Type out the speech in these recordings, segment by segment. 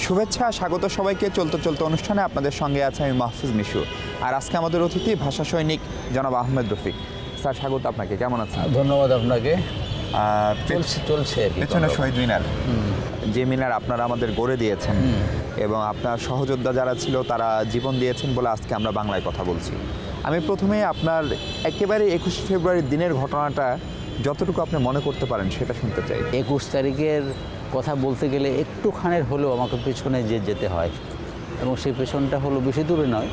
শুভেচ্ছা, স্বাগত সবাইকে। চলতে চলতে অনুষ্ঠানে আপনাদের সঙ্গে আছে আমি মাহফুজ মিশু। আর আজকে আমাদের অতিথি ভাষা সৈনিক জনাব আহমেদ রফিক। স্যার, স্বাগত আপনাকে। কেমন আছেন? ধন্যবাদ আপনাকে। চলছে পেছনে শহীদ মিনার, যে মিনার আপনারা আমাদের গড়ে দিয়েছেন এবং আপনার সহযোদ্ধা যারা ছিল তারা জীবন দিয়েছেন বলে আজকে আমরা বাংলায় কথা বলছি। আমি প্রথমে আপনার একেবারে 21 ফেব্রুয়ারির দিনের ঘটনাটা যতটুকু আপনি মনে করতে পারেন সেটা শুনতে চাই। 21 তারিখের কথা বলতে গেলে একটুখানের হলেও আমাকে পেছনে যেতে হয়, এবং সেই পেছনটা হলো বেশি দূরে নয়।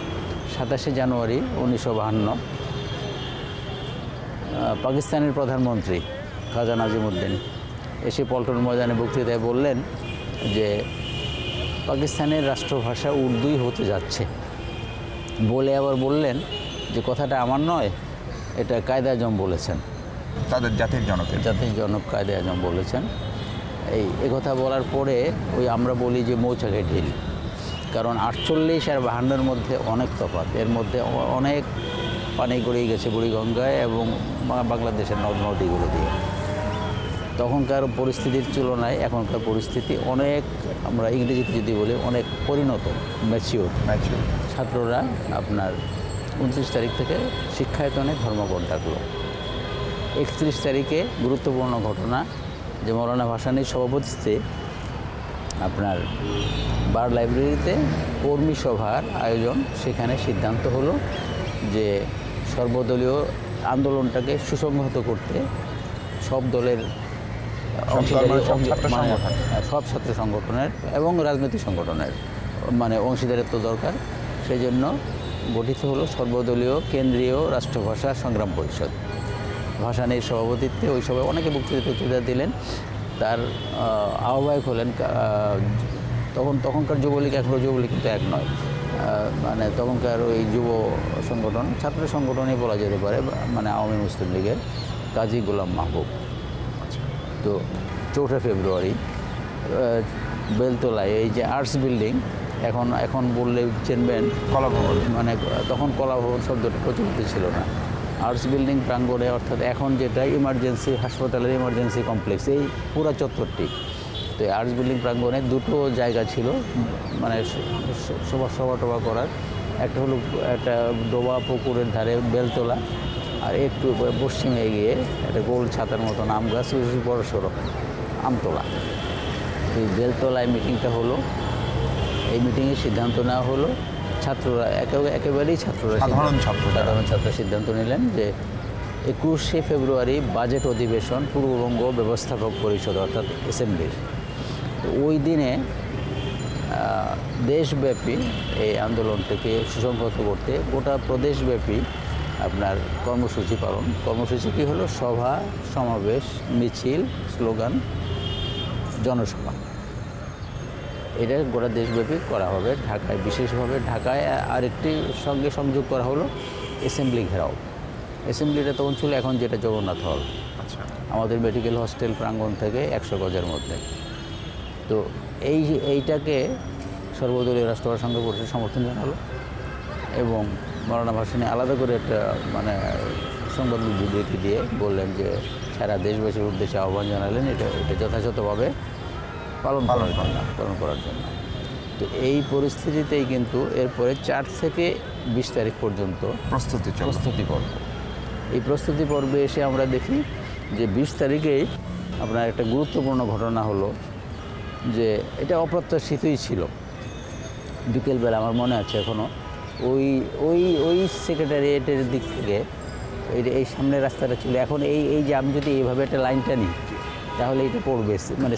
27শে জানুয়ারি 1952 পাকিস্তানের প্রধানমন্ত্রী খাজা নাজিমুদ্দিন এসে পল্টন ময়দানে বক্তৃতায় বললেন যে পাকিস্তানের রাষ্ট্রভাষা উর্দুই হতে যাচ্ছে। বলে আবার বললেন যে কথাটা আমার নয়, এটা কায়েদ আজম বলেছেন, তাদের জাতির জনক কায়েদ আজম বলেছেন। এই কথা বলার পরে আমরা বলি যে মৌচাকে ঢিল, কারণ 48 আর 52-এর মধ্যে অনেক তফাৎ। এর মধ্যে অনেক পানি গড়িয়ে গেছে বুড়িগঙ্গায় এবং বাংলাদেশের নদ নদীগুলো দিয়ে। তখনকার পরিস্থিতির তুলনায় এখনকার পরিস্থিতি অনেক, আমরা ইংরেজিতে যদি বলি, অনেক পরিণত, ম্যাচিওর। ছাত্ররা আপনার 29 তারিখ থেকে শিক্ষায়তনে ধর্মঘট ডাকলো। 31 তারিখে গুরুত্বপূর্ণ ঘটনা যে মৌলানা ভাসানীর সভাপতিত্বে আপনার বার লাইব্রেরিতে কর্মী সভার আয়োজন। সেখানে সিদ্ধান্ত হলো যে সর্বদলীয় আন্দোলনটাকে সুসংহত করতে সব দলের সব ছাত্র সংগঠনের এবং রাজনৈতিক সংগঠনের অংশীদারিত্ব দরকার। সেই জন্য গঠিত হলো সর্বদলীয় কেন্দ্রীয় রাষ্ট্রভাষা সংগ্রাম পরিষদ। ভাসানীর সভাপতিত্বে ওই সভায় অনেকে বক্তৃতা দিলেন। তার আহ্বায়ক হলেন তখনকার যুবলীগ, এখনও যুবলীগ কিন্তু এক নয়, তখনকার ওই যুব সংগঠন, ছাত্র সংগঠনই বলা যেতে পারে, আওয়ামী মুসলিম লীগের কাজী গোলাম মাহবুব। তো 4 ফেব্রুয়ারি বেলতলায় এই যে আর্টস বিল্ডিং, এখন বললে চিনবেন কলাভবন, তখন কলাভবন শব্দটা প্রচলিত ছিল না। আর্টস বিল্ডিং প্রাঙ্গণে, অর্থাৎ এখন যেটা ইমার্জেন্সি হাসপাতালের ইমার্জেন্সি কমপ্লেক্স, এই পুরো চত্বরটি। তো এই আর্টস বিল্ডিং প্রাঙ্গণে দুটো জায়গা ছিল সভা টভা করার। একটা হলো একটা ডোবা পুকুরের ধারে বেলতলা, আর একটু পশ্চিমে এগিয়ে একটা গোল ছাতার মতন আম গাছ, বড় সড়ো আমতলা। এই বেলতলায় মিটিংটা হলো। এই মিটিংয়ে সিদ্ধান্ত নেওয়া হলো, ছাত্ররা একেবারেই সাধারণ ছাত্র সিদ্ধান্ত নিলেন যে 21শে ফেব্রুয়ারি বাজেট অধিবেশন পূর্ববঙ্গ ব্যবস্থাপক পরিষদ অর্থাৎ অ্যাসেম্বলির। তো ওই দিনে দেশব্যাপী এই আন্দোলনটাকে সুসংহত করতে গোটা প্রদেশব্যাপী আপনার কর্মসূচি কী হলো? সভা, সমাবেশ, মিছিল, স্লোগান, জনসভা। এটা গোটা দেশব্যাপী করা হবে। ঢাকায় বিশেষভাবে ঢাকায় আরেকটি সঙ্গে সংযোগ করা হলো অ্যাসেম্বলি ঘেরাও। অ্যাসেম্বলিটা তখন ছিল এখন যেটা জগন্নাথ হল, আমাদের মেডিকেল হস্টেল প্রাঙ্গণ থেকে 100 গজের মধ্যে। তো এইটাকে সর্বদলীয় রাষ্ট্রভাষা সংঘ পরিষদ সমর্থন জানালো এবং মৌলানা ভাসানী আলাদা করে একটা সংবাদ বিবৃতি দিয়ে বললেন যে সারা দেশবাসীর উদ্দেশ্যে আহ্বান জানালেন এটা যথাযথভাবে পালন করার জন্য। তো এই পরিস্থিতিতেই কিন্তু এরপরে 4 থেকে 20 তারিখ পর্যন্ত প্রস্তুতি পর্ব। এই প্রস্তুতি পর্বে এসে আমরা দেখি যে 20 তারিখেই আপনার একটা গুরুত্বপূর্ণ ঘটনা হলো যে এটা অপ্রত্যাশিতই ছিল। বিকেলবেলা আমার মনে আছে এখনও, ওই সেক্রেটারিয়েটের দিক থেকে এই সামনের রাস্তাটা ছিল। এখন এই যে আমি যদি এইভাবে একটা লাইনটা নিই তাহলে এটা পড়বে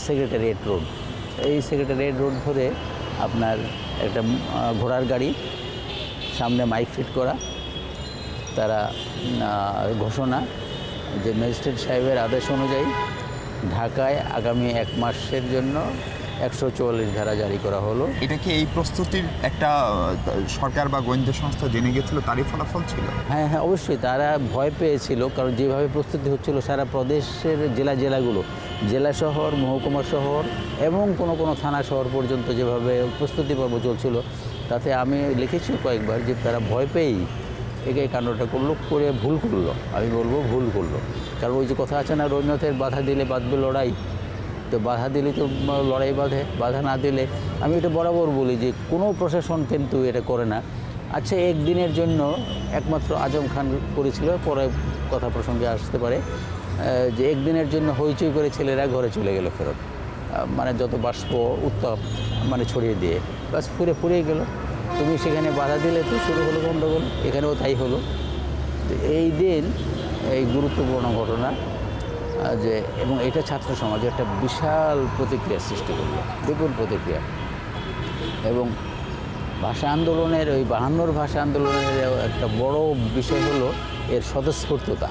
সেক্রেটারিয়েট রোড। এই সেক্রেটারিয়েট রোড ধরে আপনার একটা ঘোড়ার গাড়ি, সামনে মাইক ফিট করা, তারা ঘোষণা যে ম্যাজিস্ট্রেট সাহেবের আদেশ অনুযায়ী ঢাকায় আগামী 1 মাসের জন্য 144 ধারা জারি করা হলো। এটা কি এই প্রস্তুতির একটা সরকার বা গোয়েন্দা সংস্থা জেনে গেছিল, তারই ফলাফল ছিল? হ্যাঁ, অবশ্যই তারা ভয় পেয়েছিল, কারণ যেভাবে প্রস্তুতি হচ্ছিল সারা প্রদেশের জেলাগুলো, জেলা শহর, মহকুমা শহর এবং কোনো থানা শহর পর্যন্ত যেভাবে প্রস্তুতি পর্ব চলছিল, তাতে আমি লিখেছি কয়েকবার যে তারা ভয় পেয়েই এই কাণ্ডটা করে ভুল করলো। আমি বলবো ভুল করলো, কারণ ওই যে কথা আছে না, রবীন্দ্রনাথের বাধা দিলে বাঁধবে লড়াই। তো তো বাধা দিলে তো লড়াই বাঁধে, বাধা না দিলে আমি এটা বরাবর বলি যে কোনো প্রশাসন কিন্তু এটা করে না। আচ্ছা, একদিনের জন্য একমাত্র আজম খান করেছিল, পরে কথা প্রসঙ্গে আসতে পারে, যে একদিনের জন্য হইচই করে ছেলেরা ঘরে চলে গেল ফেরত, মানে যত বাষ্প উত্তাপ মানে ছড়িয়ে দিয়ে বাস ফুরিয়ে গেল। তুমি সেখানে বাধা দিলে তো শুরু হলো গণ্ডগোল, এখানেও তাই হলো। তো এই দিন এই গুরুত্বপূর্ণ ঘটনা যে, এবং এটা ছাত্র সমাজে একটা বিশাল প্রতিক্রিয়া সৃষ্টি করলো, বিপুল প্রতিক্রিয়া। এবং ভাষা আন্দোলনের ওই 52 ভাষা আন্দোলনের একটা বড় বিষয় হলো এর স্বতঃস্ফূর্ততা,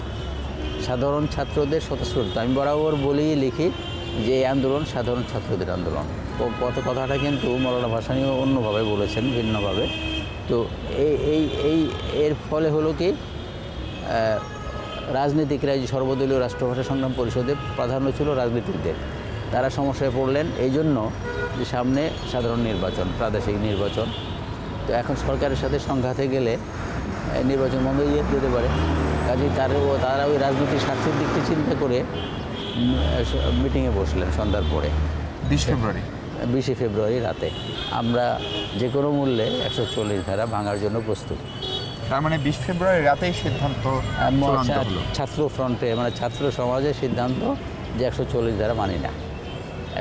সাধারণ ছাত্রদের স্বতঃস্ফূর্ততা। আমি বরাবর বলি লিখি যে এই আন্দোলন সাধারণ ছাত্রদের আন্দোলন। কথাটা কিন্তু মৌলানা ভাসানীও অন্যভাবে বলেছেন, ভিন্নভাবে। তো এর ফলে হলো কি, রাজনীতিকরা যে সর্বদলীয় রাষ্ট্রভাষা সংগ্রাম পরিষদে প্রাধান্য ছিল রাজনীতিকদের, তারা সমস্যায় পড়লেন এই জন্য যে সামনে সাধারণ নির্বাচন, প্রাদেশিক নির্বাচন। তো এখন সরকারের সাথে সংঘাতে গেলে নির্বাচন বন্ধ হয়ে যেতে পারে। কাজেই তারা ওই রাজনৈতিক স্বার্থের দিকটি চিন্তা করে মিটিংয়ে বসলেন সন্ধ্যার পরে, 20 ফেব্রুয়ারি রাতে। আমরা যে কোনো মূল্যে 140 ধারা ভাঙার জন্য প্রস্তুত। তার মানে 20 ফেব্রুয়ারি রাতেই সিদ্ধান্ত ছাত্র ফ্রন্টে, মানে ছাত্র সমাজের সিদ্ধান্ত যে 140 ধারা মানি না,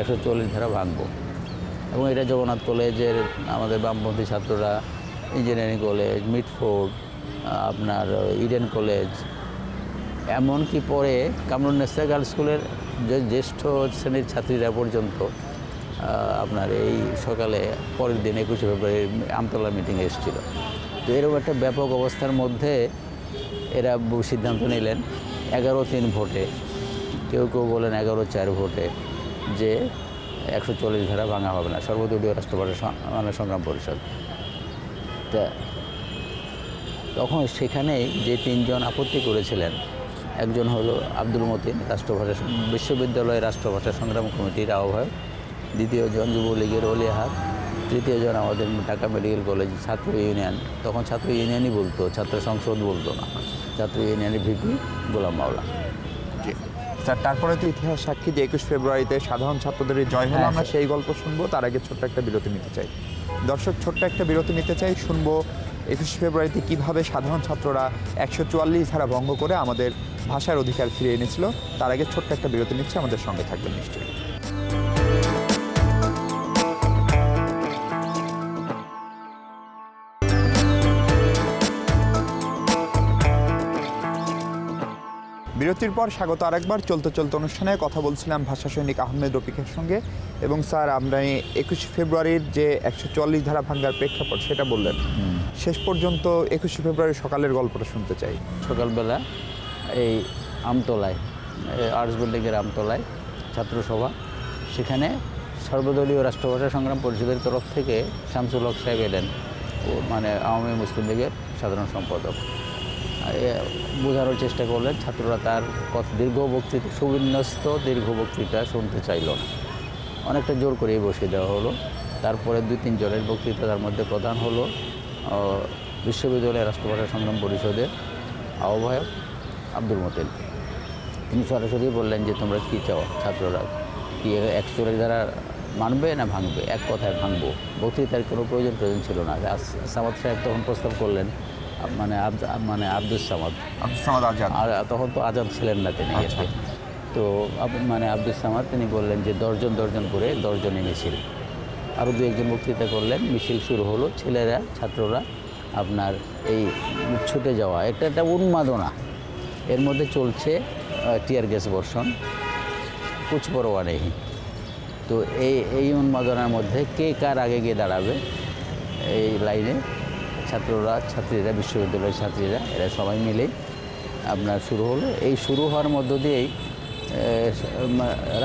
140 ধারা ভাঙবো। এবং এটা জগন্নাথ কলেজের আমাদের বামপন্থী ছাত্ররা, ইঞ্জিনিয়ারিং কলেজ, মিটফোর্ড, আপনার ইডেন কলেজ, এমনকি পরে কামরুন্নেসা গার্লস স্কুলের যে জ্যেষ্ঠ শ্রেণীর ছাত্রীরা পর্যন্ত আপনার এই সকালে পরের দিন 21 ফেব্রুয়ারি আমতলা মিটিংয়ে এসেছিল। তো এরকম একটা ব্যাপক অবস্থার মধ্যে এরা সিদ্ধান্ত নিলেন 11-3 ভোটে, কেউ বলেন 11-4 ভোটে, যে 140 ধারা ভাঙা হবে না, সর্বদলীয় রাষ্ট্রভাষা সংগ্রাম পরিষদ। তা তখন সেখানেই যে 3 জন আপত্তি করেছিলেন, একজন হলো আব্দুল মতিন, বিশ্ববিদ্যালয়ের রাষ্ট্রভাষা সংগ্রাম কমিটির আহ্বায়ক, দ্বিতীয়জন যুবলীগের অলি আহাদ, তৃতীয়জন আমাদের ঢাকা মেডিকেল কলেজ ছাত্র ইউনিয়ন, তখন ছাত্র ইউনিয়নই বলতো, ছাত্র সংসদ বলতো না, ছাত্র ইউনিয়নের ভিপি গোলাম মাওলা। স্যার, তারপরে তো ইতিহাস সাক্ষী যে 21 ফেব্রুয়ারিতে সাধারণ ছাত্রদের জয় হলো, আমরা সেই গল্প শুনবো। তার আগে ছোট্ট একটা বিরতি নিতে চাই। দর্শক, ছোট্ট একটা বিরতি নিতে চাই, শুনবো 21 ফেব্রুয়ারিতে কীভাবে সাধারণ ছাত্ররা 144 ধারা ভঙ্গ করে আমাদের ভাষার অধিকার ফিরিয়ে এনেছিল। তার আগে ছোট্ট একটা বিরতি নিচ্ছে, আমাদের সঙ্গে থাকবেন নিশ্চয়ই। বিরতির পর স্বাগত আরেকবার। চলতে অনুষ্ঠানে কথা বলছিলাম ভাষা সৈনিক আহমেদ রফিকের সঙ্গে। এবং স্যার, আমরা 21 ফেব্রুয়ারির যে 144 ধারা ভাঙ্গার প্রেক্ষাপট সেটা বললেন। শেষ পর্যন্ত 21 ফেব্রুয়ারি সকালের গল্পটা শুনতে চাই। সকালবেলা এই আমতলায়, আর্টস বিল্ডিংয়ের আমতলায় ছাত্রসভা, সেখানে সর্বদলীয় রাষ্ট্রভাষা সংগ্রাম পরিষদের তরফ থেকে শামসুল হক সাহেব এলেন, মানে আওয়ামী মুসলিম লীগের সাধারণ সম্পাদক। বোঝানোর চেষ্টা করলেন, ছাত্ররা তার দীর্ঘ বক্তৃতা, সুবিন্যস্ত দীর্ঘ বক্তৃতা শুনতে চাইল না, অনেকটা জোর করেই বসিয়ে দেওয়া হলো। তারপরে 2-3 জনের বক্তৃতা, তার মধ্যে প্রধান হলো বিশ্ববিদ্যালয়ের রাষ্ট্রভাষা সংগ্রাম পরিষদের আহ্বায়ক আব্দুল মতিন। তিনি সরাসরি বললেন যে তোমরা কী চাও, ছাত্ররা কি 140 ধারা মানবে না ভাঙবে? এক কথায় ভাঙবো। বক্তৃতার কোনো প্রয়োজন ছিল না। সামাদ সাহেব তখন প্রস্তাব করলেন, মানে আব্দুস সামাদ আজাদ, আর তখন তো আজাদ ছিলেন না তিনি। তো মানে আব্দুস সামাদ তিনি বললেন যে 10 জন করে 10 জনই মিছিল। আরও 2-1 বক্তৃতা করলেন, মিছিল শুরু হলো। ছেলেরা, ছাত্ররা আপনার এই ছুটে যাওয়া, একটা উন্মাদনা, এর মধ্যে চলছে টিয়ার গ্যাস বর্ষণ, কুছ পরোয়া নেই। তো এই উন্মাদনার মধ্যে কে কার আগে গিয়ে দাঁড়াবে, এই লাইনে ছাত্রীরা, বিশ্ববিদ্যালয়ের ছাত্রীরা, এরা সবাই মিলেই আপনার শুরু হলো। এই শুরু হওয়ার মধ্য দিয়েই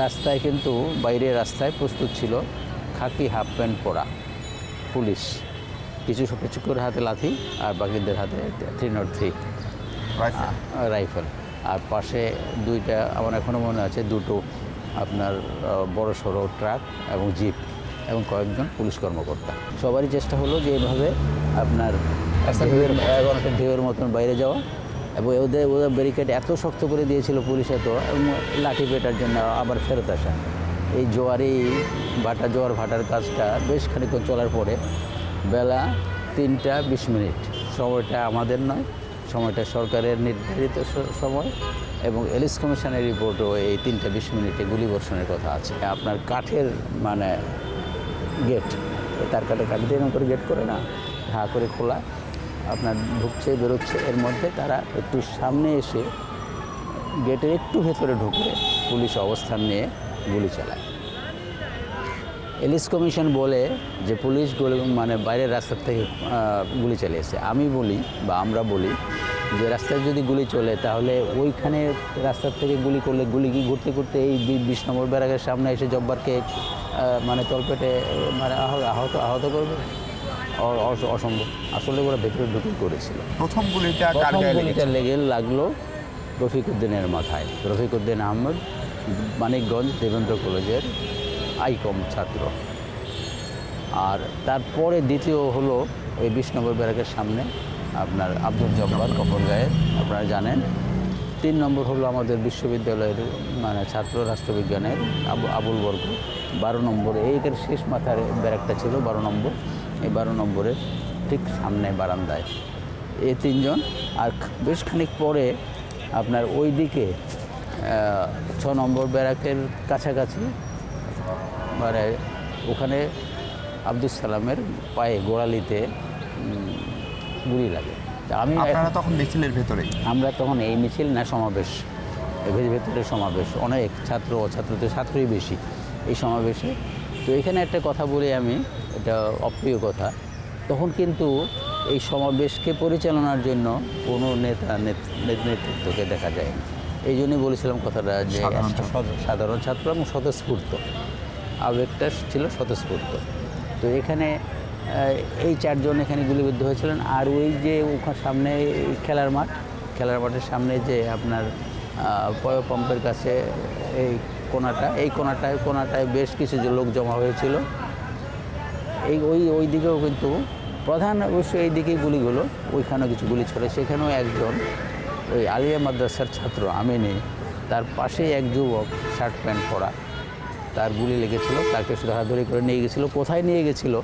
রাস্তায়, কিন্তু বাইরের রাস্তায় প্রস্তুত ছিল খাকি হাফ প্যান্ট পরা পুলিশ, কিছু করে হাতে লাঠি, আর বাকিদের হাতে 303 রাইফেল। আর পাশে 2টা, আমার এখনও মনে আছে, 2টো আপনার বড় সড়ো ট্রাক এবং জিপ, এবং কয়েকজন পুলিশ কর্মকর্তা। সবারই চেষ্টা হলো যে এইভাবে আপনার একটা ঢেউয়ের মতন বাইরে যাওয়া। এবং ওদের ব্যারিকেড এত শক্ত করে দিয়েছিল পুলিশ, এত, এবং লাঠি পেটার জন্য আবার ফেরত আসা। এই জোয়ার ভাটার কাজটা বেশ খানিকক্ষণ চলার পরে বেলা 3টা 20 মিনিট, সময়টা আমাদের নয়, সময়টা সরকারের নির্ধারিত সময়, এবং এলিস কমিশনের রিপোর্টও এই 3টা 20 মিনিটে গুলিবর্ষণের কথা আছে। আপনার কাঠের মানে গেট, তার কাঠ দিয়ে এরকম করে গেট করে না, হা করে খোলা, আপনার ঢুকছে বেরোচ্ছে, এর মধ্যে তারা একটু সামনে এসে গেটের একটু ভেতরে ঢুকে পুলিশ অবস্থান নিয়ে গুলি চালায়। এলিস কমিশন বলে যে পুলিশ মানে বাইরের রাস্তার থেকে গুলি চালিয়েছে। আমি বলি বা আমরা বলি যে রাস্তায় যদি গুলি চলে তাহলে ওইখানে রাস্তার থেকে গুলি করলে গুলি কি ঘুরতে ঘুরতে এই 20 নম্বর ব্যারাকের সামনে এসে জব্বারকে মানে তলপেটে মানে আহত করবে? অসম্ভব। আসলে ওরা ভেতরে ঢুকে করেছিল। প্রথম গুলিটা লাগলো রফিকুদ্দিনের মাথায়। রফিকুদ্দিন আহমদ মানিকগঞ্জ দেবেন্দ্র কলেজের আইকম ছাত্র। আর তারপরে দ্বিতীয় হলো ওই 20 নম্বর ব্যারাকের সামনে আপনার আব্দুল জব্বার কপরগাঁয়ের, আপনারা জানেন। 3 নম্বর হলো আমাদের বিশ্ববিদ্যালয়ের মানে ছাত্র রাষ্ট্রবিজ্ঞানের আবুল বর্গ। 12 নম্বর এইটার শেষ মাথার ব্যারাকটা ছিল 12 নম্বর। এই 12 নম্বরের ঠিক সামনে বারান্দায় এই 3 জন। আর বেশ খানিক পরে আপনার ওই দিকে 6 নম্বর ব্যারাকের কাছাকাছি মানে ওখানে আব্দুল সালামের পায়ে গোড়ালিতে গুলি লাগে। আপনারা তখন মিছিলের ভেতরেই? আমরা তখন এই মিছিল না সমাবেশ, ভেতরে সমাবেশ, অনেক ছাত্রই বেশি এই সমাবেশে। তো এখানে একটা কথা বলি আমি, এটা অপ্রিয় কথা, তখন কিন্তু এই সমাবেশকে পরিচালনার জন্য কোনো নেতৃত্বকে দেখা যায়নি। এই জন্যই বলেছিলাম কথাটা যে সাধারণ ছাত্র এবং স্বতঃস্ফূর্ত আবেগটা ছিল স্বতঃস্ফূর্ত। তো এখানে এই 4 জন এখানে গুলিবিদ্ধ হয়েছিলেন। আর ওই যে ওখানে সামনে খেলার মাঠের সামনে যে আপনার পয় পাম্পের কাছে এই কোনাটায় বেশ কিছু লোক জমা হয়েছিল। ওই দিকেও কিন্তু প্রধান অবশ্যই এই দিকেই গুলিগুলো, ওইখানেও কিছু গুলি ছড়ে। সেখানেও একজন ওই আলিয়া মাদ্রাসার ছাত্র আমিনী, তার পাশেই এক যুবক শার্ট প্যান্ট পরা, তার গুলি লেগেছিল। তাকে ধরাধরি করে নিয়ে গেছিলো। কোথায় নিয়ে গেছিল,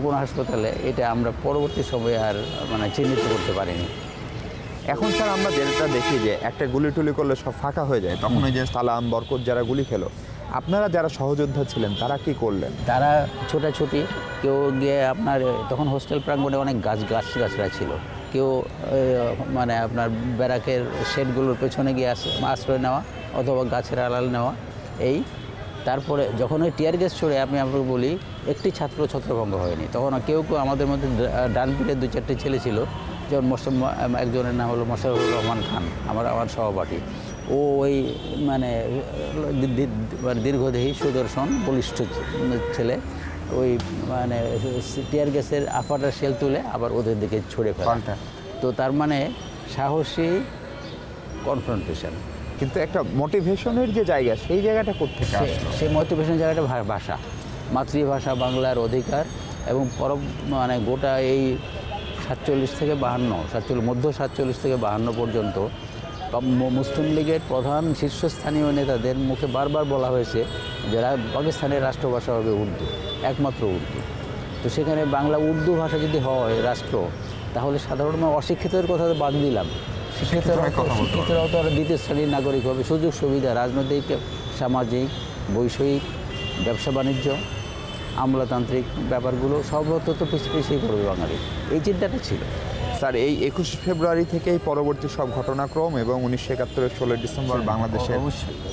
কোনো হাসপাতালে, এটা আমরা পরবর্তী সময়ে আর মানে চিহ্নিত করতে পারিনি। এখন স্যার আমরা যেটা দেখি যে একটা গুলি টুলি করলে সব ফাঁকা হয়ে যায়, তখন ওই যে সালাম বরকত যারা গুলি খেলো, আপনারা যারা সহযোদ্ধা ছিলেন তারা কি করলেন? তারা ছোটাছুটি, কেউ গিয়ে আপনার তখন হোস্টেল প্রাঙ্গণে অনেক গাছরা ছিল, কেউ মানে আপনার ব্যারাকের শেডগুলোর পেছনে গিয়ে আশ্রয় নেওয়া অথবা গাছের আড়াল নেওয়া। তারপরে যখন ওই টিয়ার গ্যাস ছড়ে, আমি আপনাকে বলি, একটি ছাত্র ছত্রভঙ্গ হয়নি। তখন কেউ আমাদের মধ্যে ডান পিঠে 2-4টে ছেলে ছিল, যেমন একজনের নাম হলো মোশাররফুর রহমান খান, আমার সহপাঠী। ও ওই মানে দীর্ঘদেহী সুদর্শন বলিষ্ঠ ছেলে, ওই মানে টিয়ার গ্যাসের আফাটার শেল তুলে আবার ওদের দিকে ছুড়ে ফেলে। তো তার মানে সাহসী কনফ্রন্টেশন। কিন্তু একটা মোটিভেশনের যে জায়গা, সেই জায়গাটা কোত্থেকে আসলো? সেই মোটিভেশনের জায়গাটা ভাষা, মাতৃভাষা বাংলার অধিকার। এবং মানে গোটা এই 47 থেকে 52, মধ্য 47 থেকে 52 পর্যন্ত মুসলিম লীগের প্রধান শীর্ষস্থানীয় নেতাদের মুখে বারবার বলা হয়েছে যে পাকিস্তানের রাষ্ট্রভাষা হবে উর্দু, একমাত্র উর্দু। তো সেখানে বাংলা উর্দু ভাষা যদি হয় রাষ্ট্র, তাহলে সাধারণ অশিক্ষিতের কথা তো বাদ দিলাম, শিক্ষিতরাও তো আর দ্বিতীয় শ্রেণীর নাগরিক হবে। সুযোগ সুবিধা, রাজনৈতিক, সামাজিক, বৈষয়িক, ব্যবসা বাণিজ্য, আমলাতান্ত্রিক ব্যাপারগুলো সব তো পিছিয়ে করবে বাঙালি, এই চিন্তাটা ছিল। স্যার, এই 21 ফেব্রুয়ারি থেকেই পরবর্তী সব ঘটনাক্রম এবং 1971-এর 16 ডিসেম্বর বাংলাদেশের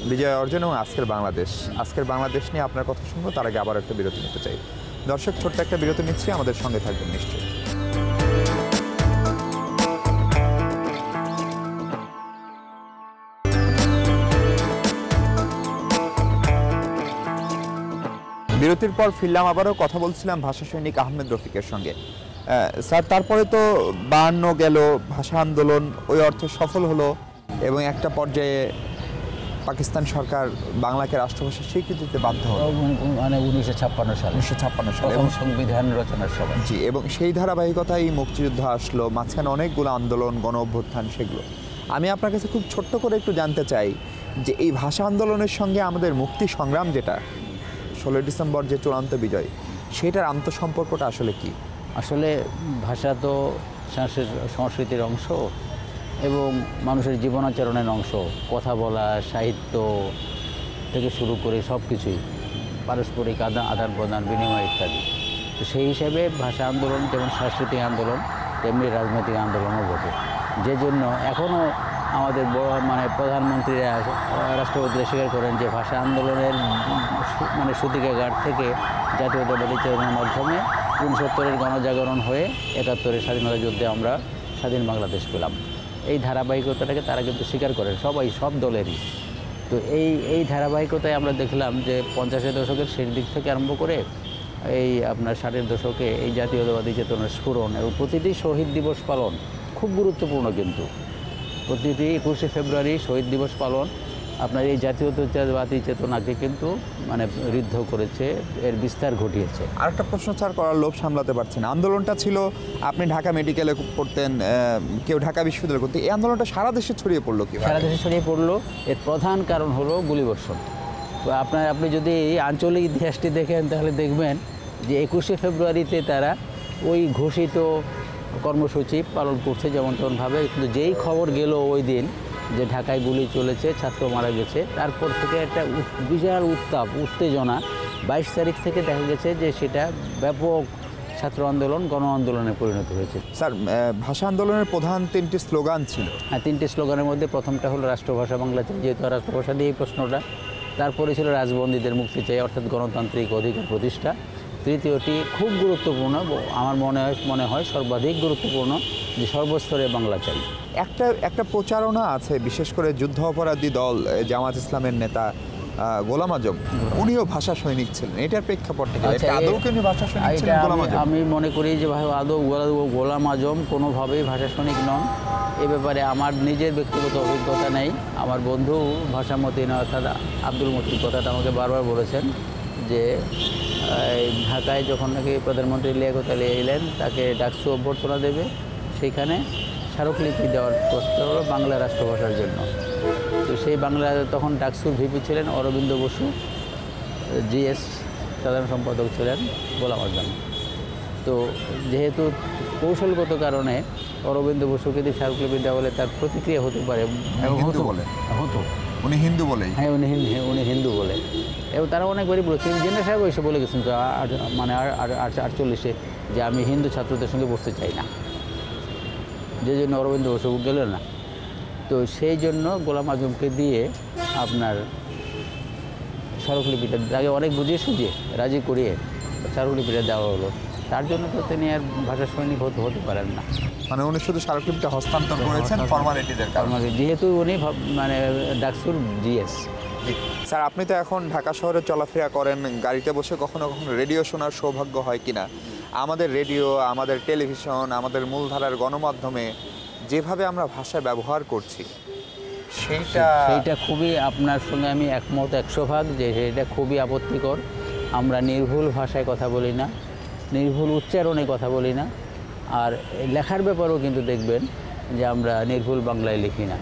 বিজয় অর্জন এবং আজকের বাংলাদেশ নিয়ে আপনার কথা শুনবো। তার আগে আবার একটা বিরতি নিতে চাই। দর্শক, ছোট্ট একটা বিরতি নিচ্ছি, আমাদের সঙ্গে থাকবেন নিশ্চয়ই। বিরতির পর ফিরলাম, আবারও কথা বলছিলাম ভাষা সৈনিক আহমেদ রফিকের সঙ্গে। স্যার, তারপরে তো 52 গেল, ভাষা আন্দোলন ওই অর্থে সফল হলো এবং একটা পর্যায়ে পাকিস্তান সরকার বাংলাকে রাষ্ট্রভাষা স্বীকৃতি দিতে বাধ্য হলো, মানে 1956 সালে এবং সংবিধান রচনার সময়। জি, এবং সেই ধারাবাহিকতায় মুক্তিযুদ্ধ আসলো, মাঝখানে অনেকগুলো আন্দোলন, গণ অভ্যুত্থান, সেগুলো। আমি আপনার কাছে খুব ছোট্ট করে একটু জানতে চাই যে এই ভাষা আন্দোলনের সঙ্গে আমাদের মুক্তি সংগ্রাম যেটা 16 ডিসেম্বর যে চূড়ান্ত বিজয়, সেটার আন্তঃসম্পর্কটা আসলে কি? আসলে ভাষা তো সংস্কৃতির অংশ এবং মানুষের জীবনাচরণের অংশ। কথা বলা, সাহিত্য থেকে শুরু করে সব কিছুই, পারস্পরিক আদান প্রদান, বিনিময় ইত্যাদি। তো সেই হিসাবে ভাষা আন্দোলন যেমন সাংস্কৃতিক আন্দোলন, তেমনি রাজনৈতিক আন্দোলনও বটে। যে জন্য এখনও আমাদের প্রধানমন্ত্রীরা, রাষ্ট্রপতিরা স্বীকার করেন যে ভাষা আন্দোলনের সূতিকাগার থেকে জাতীয়তাবাদী চেতনার মাধ্যমে 69-এর গণজাগরণ হয়ে 71-এর স্বাধীনতা যুদ্ধে আমরা স্বাধীন বাংলাদেশ পেলাম। এই ধারাবাহিকতাটাকে তারা কিন্তু স্বীকার করেন, সব দলেরই। তো এই ধারাবাহিকতায় আমরা দেখলাম যে 50-এর দশকের শেষ দিক থেকে আরম্ভ করে এই আপনার 60-এর দশকে এই জাতীয়তাবাদী চেতনার স্ফুরণ এবং প্রতিটি শহীদ দিবস পালন খুব গুরুত্বপূর্ণ। কিন্তু প্রতিটি 21শে ফেব্রুয়ারি শহীদ দিবস পালন আপনার এই জাতীয়তাবাদী চেতনাকে কিন্তু ঋদ্ধ করেছে, এর বিস্তার ঘটিয়েছে। আরেকটা প্রশ্ন স্যার করার লোভ সামলাতে পারছেন। আন্দোলনটা ছিল, আপনি ঢাকা মেডিকেলে পড়তেন, কেউ ঢাকা বিশ্ববিদ্যালয়ে করতেন, এই আন্দোলনটা সারা দেশে ছড়িয়ে পড়লো কি? সারা দেশে ছড়িয়ে পড়লো, এর প্রধান কারণ হলো গুলিবর্ষণ। তো আপনি যদি এই আঞ্চলিক ইতিহাসটি দেখেন তাহলে দেখবেন যে 21শে ফেব্রুয়ারিতে তারা ওই ঘোষিত কর্মসূচি পালন করছে যেমন তেমনভাবে, কিন্তু যেই খবর গেল ওই দিন যে ঢাকায় গুলি চলেছে, ছাত্র মারা গেছে, তারপর থেকে একটা বিশাল উত্তেজনা 22 তারিখ থেকে দেখা গেছে যে সেটা ব্যাপক ছাত্র আন্দোলন, গণ আন্দোলনে পরিণত হয়েছে। স্যার, ভাষা আন্দোলনের প্রধান 3টি স্লোগান ছিল। হ্যাঁ, 3টি স্লোগানের মধ্যে প্রথমটা হলো রাষ্ট্রভাষা বাংলা চাই, যেহেতু রাষ্ট্রভাষা দিয়ে এই প্রশ্নটা। তারপরে ছিল রাজবন্দীদের মুক্তি চাই, অর্থাৎ গণতান্ত্রিক অধিকার প্রতিষ্ঠা। তৃতীয়টি খুব গুরুত্বপূর্ণ, আমার মনে হয় সর্বাধিক গুরুত্বপূর্ণ, যে সর্বস্তরে বাংলা চাই। একটা প্রচারণা আছে, বিশেষ করে যুদ্ধ অপরাধী দল জামাত ইসলামের নেতা গোলাম আজম, উনিও ভাষা সৈনিক ছিলেন। এটার প্রেক্ষাপটটা আদৌ কি উনি ভাষা সৈনিক ছিলেন? আমি মনে করি যে আদৌ গোলাম আজম কোনোভাবেই ভাষা সৈনিক নন। এ ব্যাপারে আমার নিজের ব্যক্তিগত অভিজ্ঞতা নেই। আমার বন্ধু ভাষা মতিন অর্থাৎ আব্দুল মতিন কথাটা আমাকে বারবার বলেছেন যে ঢাকায় যখন নাকি প্রধানমন্ত্রী লিয়াকত আলী এলেন, তাকে ডাকসু অভ্যর্থনা দেবে, সেইখানে স্মারকলিপি দেওয়ার প্রস্তাব হলো বাংলা রাষ্ট্রভাষার জন্য। তো সেই বাংলা, তখন ডাকসুর ভিপি ছিলেন অরবিন্দ বসু, জিএস সাধারণ সম্পাদক ছিলেন গোলাম আজম। তো যেহেতু কৌশলগত কারণে অরবিন্দ বসুকে দিয়ে স্মারকলিপি দেওয়া বলে তার প্রতিক্রিয়া হতে পারে, হতো উনি হিন্দু বলে। হ্যাঁ, উনি হিন্দু বলে, এবং তারা অনেকবারই বলেছেন, জেনারেল সাহেব এসে বলে গেছেন তো 48-এ যে আমি হিন্দু ছাত্রদের সঙ্গে বসতে চাই না, যে জন্য অরবিন্দ বসু গেল না। তো সেই জন্য গোলাম আজমকে দিয়ে আপনার স্মারকলিপিটা তাকে অনেক বুঝিয়ে সুঝিয়ে রাজি করিয়ে স্মারকলিপিটা দেওয়া হলো। তার জন্য তো তিনি আর ভাষা সৈনিক হতে পারেন না। উনি শুধু স্মারকলিপিটা হস্তান্তর করেছেন ফরমালিটিদের কারণে, যেহেতু উনি ডাকসুর জিএস। স্যার, আপনি তো এখন ঢাকা শহরে চলাফেরা করেন, গাড়িতে বসে কখনো কখনো রেডিও শোনার সৌভাগ্য হয় কিনা? আমাদের রেডিও, আমাদের টেলিভিশন, আমাদের মূলধারার গণমাধ্যমে যেভাবে আমরা ভাষা ব্যবহার করছি, সেইটা খুবই, আপনার সঙ্গে আমি একমত 100 যে এটা খুবই আপত্তিকর। আমরা নির্ভুল ভাষায় কথা বলি না, নির্ভুল উচ্চারণে কথা বলি না, আর লেখার ব্যাপারেও কিন্তু দেখবেন যে আমরা নির্ভুল বাংলায় লিখি না।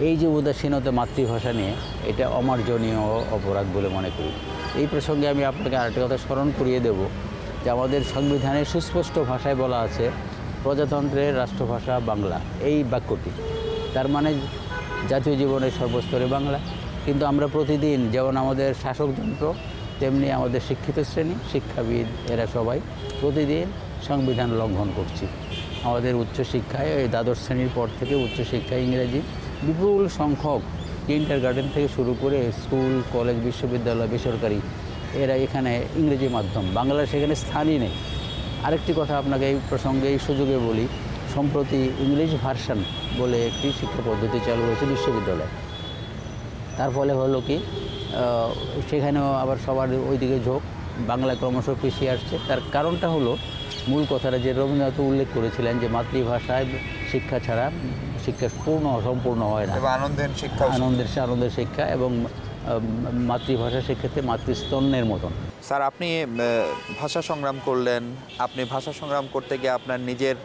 এই যে উদাসীনতা মাতৃভাষা নিয়ে, এটা অমার্জনীয় অপরাধ বলে মনে করি। এই প্রসঙ্গে আমি আপনাকে আরেকটা কথা স্মরণ করিয়ে দেব যে আমাদের সংবিধানে সুস্পষ্ট ভাষায় বলা আছে প্রজাতন্ত্রের রাষ্ট্রভাষা বাংলা, এই বাক্যটি। তার মানে জাতীয় জীবনের সর্বস্তরে বাংলা। কিন্তু আমরা প্রতিদিন যেমন আমাদের শাসকযন্ত্র, তেমনি আমাদের শিক্ষিত শ্রেণী, শিক্ষাবিদ, এরা সবাই প্রতিদিন সংবিধান লঙ্ঘন করছি। আমাদের উচ্চশিক্ষায় এই দ্বাদশ শ্রেণীর পর থেকে উচ্চশিক্ষায় ইংরেজি বিপুল সংখ্যক, কিন্ডারগার্টেন থেকে শুরু করে স্কুল, কলেজ, বিশ্ববিদ্যালয়, বেসরকারি, এরা এখানে ইংরেজি মাধ্যম, বাংলার সেখানে স্থানই নেই। আরেকটি কথা আপনাকে এই প্রসঙ্গে, এই সুযোগে বলি, সম্প্রতি ইংলিশ ভার্সন বলে একটি শিক্ষা পদ্ধতি চালু হয়েছে বিশ্ববিদ্যালয়ে। তার ফলে হলো কি, সেখানেও আবার সবার ওইদিকে ঝোঁক, বাংলায় ক্রমশ পিছিয়ে আসছে। তার কারণটা হলো মূল কথাটা যে রবীন্দ্রনাথ উল্লেখ করেছিলেন যে মাতৃভাষায় শিক্ষা ছাড়া শিক্ষা সম্পূর্ণ হয় না। আনন্দের শিক্ষা এবং মাতৃভাষা সেক্ষেত্রে মাতৃস্তন্যের মতন। স্যার, আপনি ভাষা সংগ্রাম করলেন, আপনি ভাষা সংগ্রাম করতে গিয়ে আপনার নিজের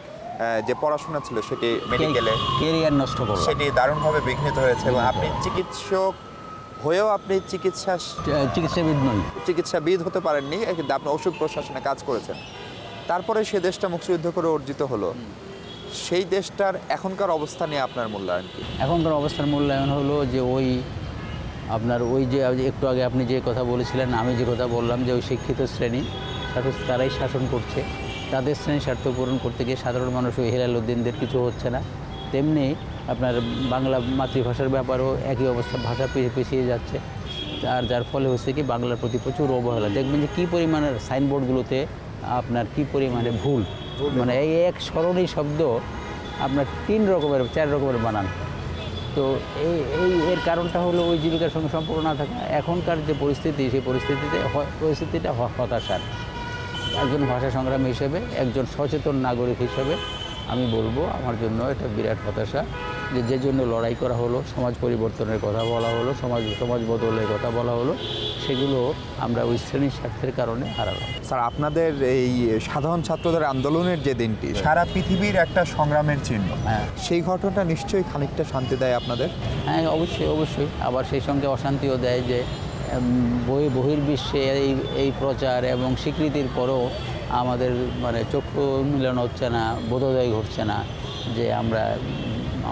যে পড়াশোনা ছিল সেটি মেডিকেলে ক্যারিয়ার নষ্ট করলেন, সেটি দারুণভাবে বিঘ্নিত হয়েছে, এবং আপনি চিকিৎসক হয়েও আপনি চিকিৎসাবিদ নই। চিকিৎসাবিদ হতে পারেননি, কিন্তু আপনি ওষুধ প্রশাসনে কাজ করেছেন। তারপরে সে দেশটা মুক্তিযুদ্ধ করে অর্জিত হলো, সেই দেশটার এখনকার অবস্থা নিয়ে আপনার মূল্যায়ন কি? এখনকার অবস্থার মূল্যায়ন হলো যে ওই যে একটু আগে আপনি যে কথা বলেছিলেন, আমি যে কথা বললাম, যে ওই শিক্ষিত শ্রেণী তারাই শাসন করছে। তাদের শ্রেণী স্বার্থ পূরণ করতে গিয়ে সাধারণ মানুষ ওই হেলাল উদ্দিনদের কিছু হচ্ছে না। তেমনি আপনার বাংলা মাতৃভাষার ব্যাপারেও একই অবস্থা, ভাষা পিছিয়ে যাচ্ছে। আর যার ফলে হচ্ছে কি বাংলার প্রতি প্রচুর অবহেলা। দেখবেন যে কী পরিমাণের সাইনবোর্ডগুলোতে আপনার কী পরিমাণে ভুল, মানে এই এক স্মরণীয় শব্দ আপনার 3 রকমের 4 রকমের বানান। তো এর কারণটা হলো ওই জীবিকার সঙ্গে সম্পর্ক না থাকা। এখনকার যে পরিস্থিতি, সেই পরিস্থিতিটা হতাশার। একজন ভাষা সংগ্রামী হিসেবে, একজন সচেতন নাগরিক হিসেবে আমি বলবো আমার জন্য এটা বিরাট হতাশা, যে জন্য লড়াই করা হলো, সমাজ পরিবর্তনের কথা বলা হলো, সমাজ বদলের কথা বলা হলো, সেগুলো আমরা ওই শ্রেণীর স্বার্থের কারণে হারালাম। স্যার, আপনাদের এই সাধারণ ছাত্রদের আন্দোলনের যে দিনটি সারা পৃথিবীর একটা সংগ্রামের চিহ্ন, হ্যাঁ, সেই ঘটনাটা নিশ্চয়ই খানিকটা শান্তি দেয় আপনাদের? হ্যাঁ, অবশ্যই। আবার সেই সঙ্গে অশান্তিও দেয় যে বহির্বিশ্বে এই প্রচার এবং স্বীকৃতির পরও আমাদের মানে চক্ষু মিলন হচ্ছে না, বোধোদয় ঘটছে না যে আমরা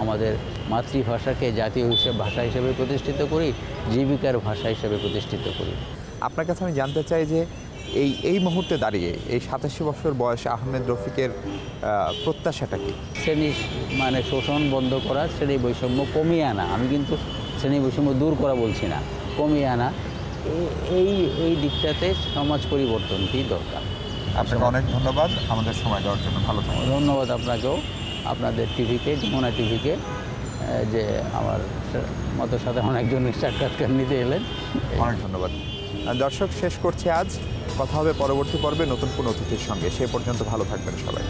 আমাদের মাতৃভাষাকে জাতীয় ভাষা হিসেবে প্রতিষ্ঠিত করি, জীবিকার ভাষা হিসেবে প্রতিষ্ঠিত করি। আপনার কাছে আমি জানতে চাই যে এই মুহূর্তে দাঁড়িয়ে এই 87 বছর বয়সে আহমেদ রফিকের প্রত্যাশাটা কি? শ্রেণী মানে শোষণ বন্ধ করা, শ্রেণী বৈষম্য কমিয়ে আনা। আমি কিন্তু শ্রেণী বৈষম্য দূর করা বলছি না, কমিয়ে আনা। এই দিকটাতে সমাজ পরিবর্তনটি দরকার। আপনাকে অনেক ধন্যবাদ আমাদের সময় দেওয়ার জন্য। ভালো থাকুন। ধন্যবাদ আপনাকেও, আপনাদের টিভিকে, যমুনা টিভিকে, যে আমার মতো সাধারণ একজনের সাক্ষাৎকার নিতে এলেন। অনেক ধন্যবাদ। দর্শক, শেষ করছি আজ। কথা হবে পরবর্তী পর্বে নতুন কোনো অতিথির সঙ্গে। সে পর্যন্ত ভালো থাকবেন সবাই।